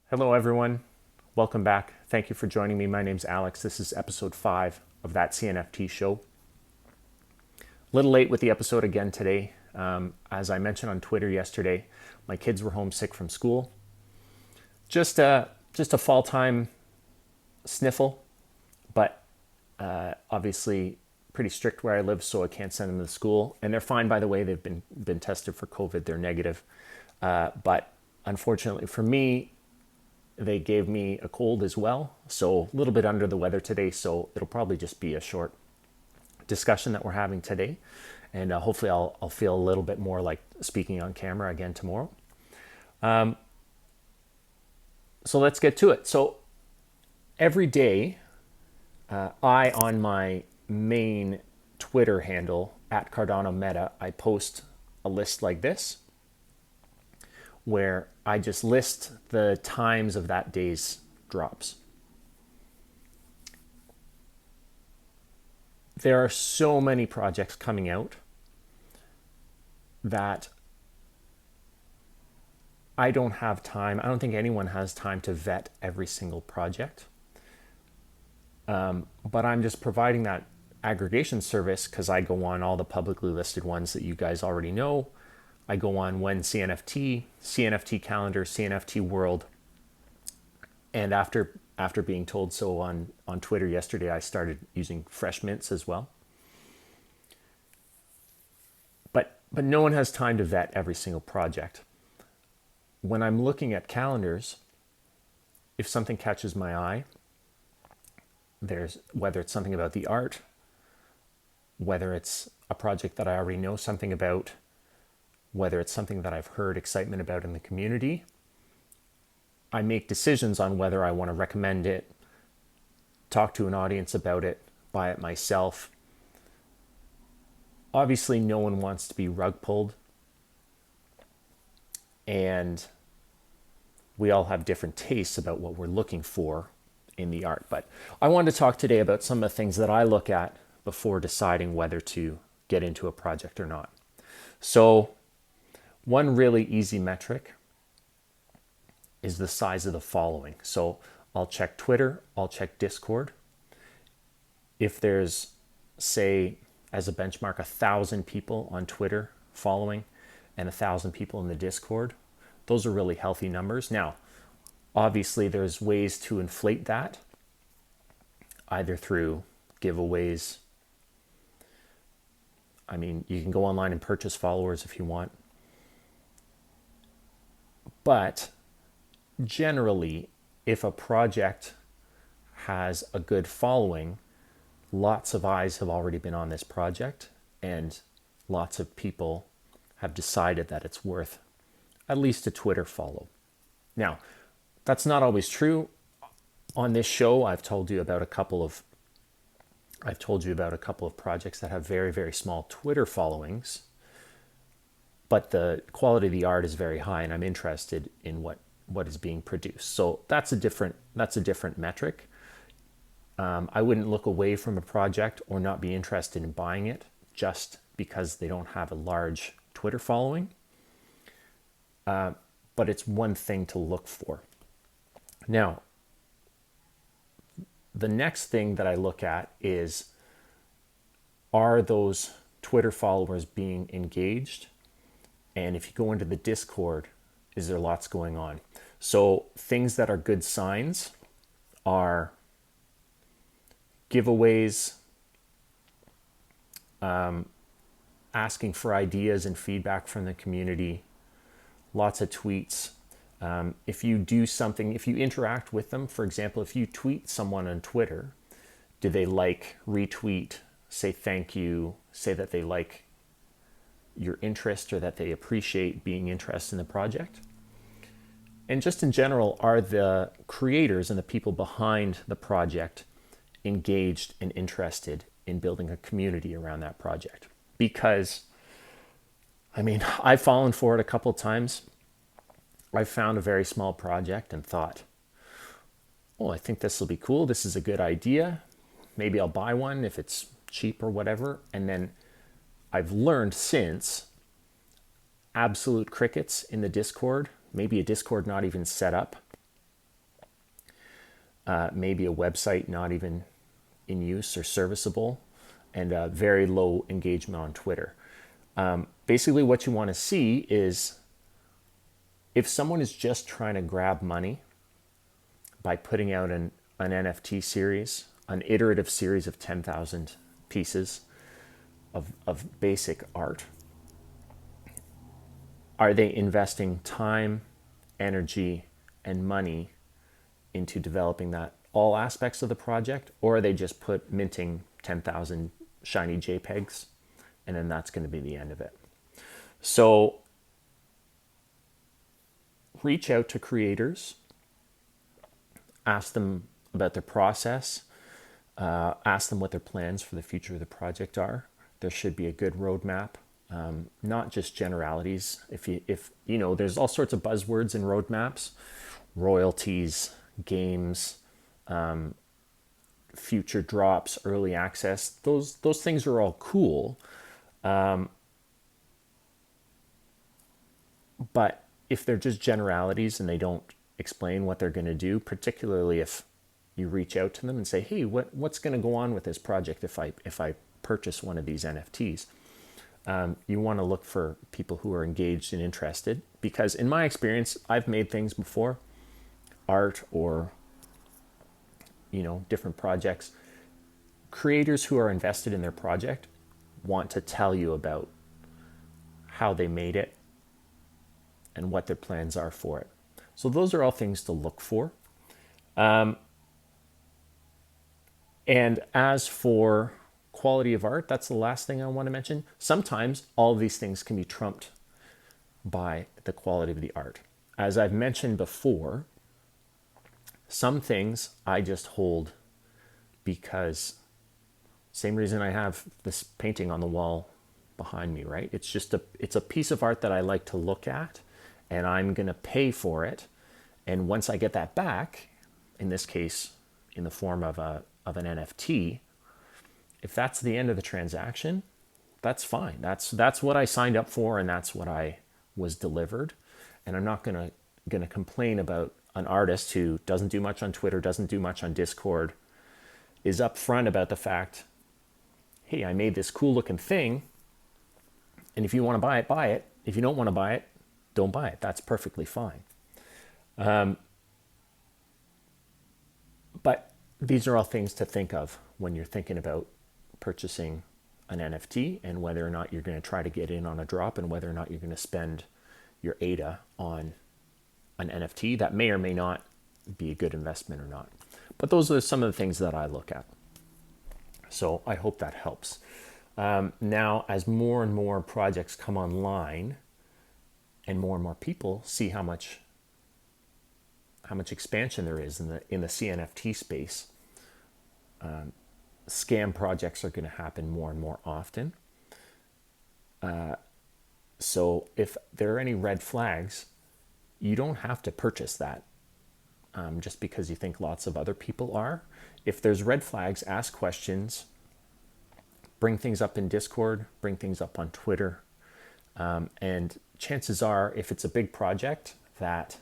Hello, everyone. Welcome back. Thank you for joining me. My name's Alex. This is episode 5 of That CNFT Show. A little late with the episode again today. As I mentioned on Twitter yesterday, my kids were homesick from school. Just a fall time sniffle, but obviously pretty strict where I live, so I can't send them to school. And they're fine, by the way. They've been tested for COVID. They're negative. But unfortunately for me, they gave me a cold as well, so a little bit under the weather today, so it'll probably just be a short discussion that we're having today, and hopefully I'll feel a little bit more like speaking on camera again tomorrow. So let's get to it. So every day, on my main Twitter handle, at Cardano Meta, I post a list like this, where I just list the times of that day's drops. There are so many projects coming out that I don't have time. I don't think anyone has time to vet every single project. But I'm just providing that aggregation service because I go on all the publicly listed ones that you guys already know. I go on When CNFT, CNFT Calendar, CNFT World. And after being told so on Twitter yesterday, I started using Fresh Mints as well. But no one has time to vet every single project. When I'm looking at calendars, if something catches my eye, whether it's something about the art, whether it's a project that I already know something about, whether it's something that I've heard excitement about in the community, I make decisions on whether I want to recommend it, talk to an audience about it, buy it myself. Obviously, no one wants to be rug pulled, and we all have different tastes about what we're looking for in the art. But I wanted to talk today about some of the things that I look at before deciding whether to get into a project or not. So one really easy metric is the size of the following. So I'll check Twitter, I'll check Discord. If there's, say, as a benchmark, 1,000 people on Twitter following and 1,000 people in the Discord, those are really healthy numbers. Now, obviously there's ways to inflate that, either through giveaways. I mean, you can go online and purchase followers if you want. But generally, if a project has a good following, lots of eyes have already been on this project, and lots of people have decided that it's worth at least a Twitter follow. Now, that's not always true. On this show, I've told you about a couple of projects that have very, very small Twitter followings, but the quality of the art is very high, and I'm interested in what is being produced. So that's a different metric. I wouldn't look away from a project or not be interested in buying it just because they don't have a large Twitter following. But it's one thing to look for. Now, the next thing that I look at is, are those Twitter followers being engaged? And if you go into the Discord, is there lots going on? So things that are good signs are giveaways, asking for ideas and feedback from the community, lots of tweets. If you do something, if you interact with them, for example, if you tweet someone on Twitter, do they like, retweet, say thank you, say that they like your interest or that they appreciate being interested in the project? And just in general, are the creators and the people behind the project engaged and interested in building a community around that project? Because, I mean, I've fallen for it a couple of times. I found a very small project and thought, oh, I think this will be cool. This is a good idea. Maybe I'll buy one if it's cheap or whatever. And then I've learned since, absolute crickets in the Discord, maybe a Discord not even set up maybe a website not even in use or serviceable, and very low engagement on Twitter. Basically, what you want to see is if someone is just trying to grab money by putting out an NFT series, an iterative series of 10,000 pieces of basic art, are they investing time, energy, and money into developing that all aspects of the project, or are they just minting 10,000 shiny JPEGs and then that's going to be the end of it? So reach out to creators, ask them about their process, ask them what their plans for the future of the project are. There should be a good roadmap, not just generalities. If you know, there's all sorts of buzzwords in roadmaps, royalties, games, future drops, early access. Those things are all cool, but if they're just generalities and they don't explain what they're going to do, particularly if you reach out to them and say, hey, what's going to go on with this project if I purchase one of these NFTs? You want to look for people who are engaged and interested, because in my experience, I've made things before, art or, you know, different projects. Creators who are invested in their project want to tell you about how they made it and what their plans are for it. So those are all things to look for. And as for quality of art, that's the last thing I want to mention. Sometimes all of these things can be trumped by the quality of the art. As I've mentioned before, some things I just hold because same reason I have this painting on the wall behind me, right? It's a piece of art that I like to look at, and I'm going to pay for it. And once I get that back, in this case, in the form of an NFT, if that's the end of the transaction, that's fine. That's what I signed up for, and that's what I was delivered. And I'm not gonna complain about an artist who doesn't do much on Twitter, doesn't do much on Discord, is upfront about the fact, hey, I made this cool looking thing, and if you want to buy it, buy it. If you don't want to buy it, don't buy it. That's perfectly fine. But these are all things to think of when you're thinking about purchasing an NFT and whether or not you're going to try to get in on a drop and whether or not you're going to spend your ADA on an NFT that may or may not be a good investment or not. But those are some of the things that I look at. So I hope that helps. Now, as more and more projects come online and more people see how much expansion there is in the CNFT space, scam projects are going to happen more and more often. So if there are any red flags, you don't have to purchase that just because you think lots of other people are. If there's red flags, ask questions, bring things up in Discord, bring things up on Twitter. And chances are, if it's a big project that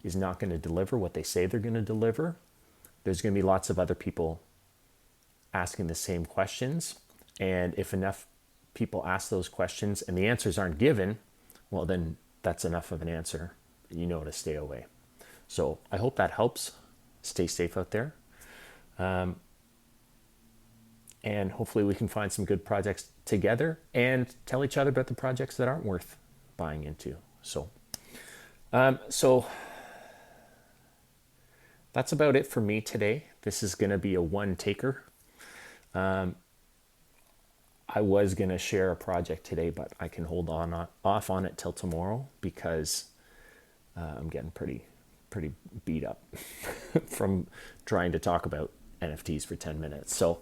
is not going to deliver what they say they're going to deliver, there's going to be lots of other people asking the same questions. And if enough people ask those questions and the answers aren't given, well, then that's enough of an answer. You know to stay away. So I hope that helps. Stay safe out there. And hopefully we can find some good projects together and tell each other about the projects that aren't worth buying into. So that's about it for me today. This is going to be a one-taker. I was going to share a project today, but I can hold off on it till tomorrow because I'm getting pretty beat up from trying to talk about NFTs for 10 minutes. So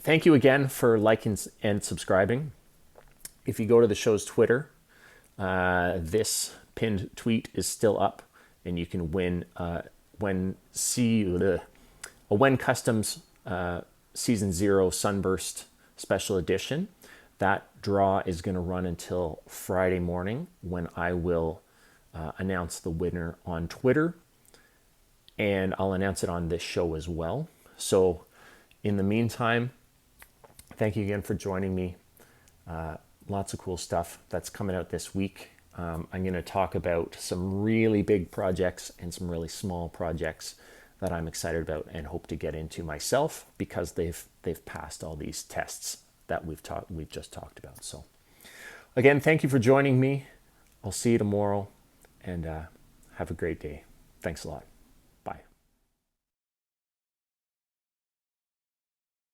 thank you again for liking and subscribing. If you go to the show's Twitter, this pinned tweet is still up, and you can win a When Customs Season 0 Sunburst Special Edition. That draw is going to run until Friday morning when I will announce the winner on Twitter. and I'll announce it on this show as well. So in the meantime, thank you again for joining me. Lots of cool stuff that's coming out this week. I'm going to talk about some really big projects and some really small projects that I'm excited about and hope to get into myself because they've passed all these tests that we've just talked about. So again, thank you for joining me. I'll see you tomorrow, and have a great day. Thanks a lot.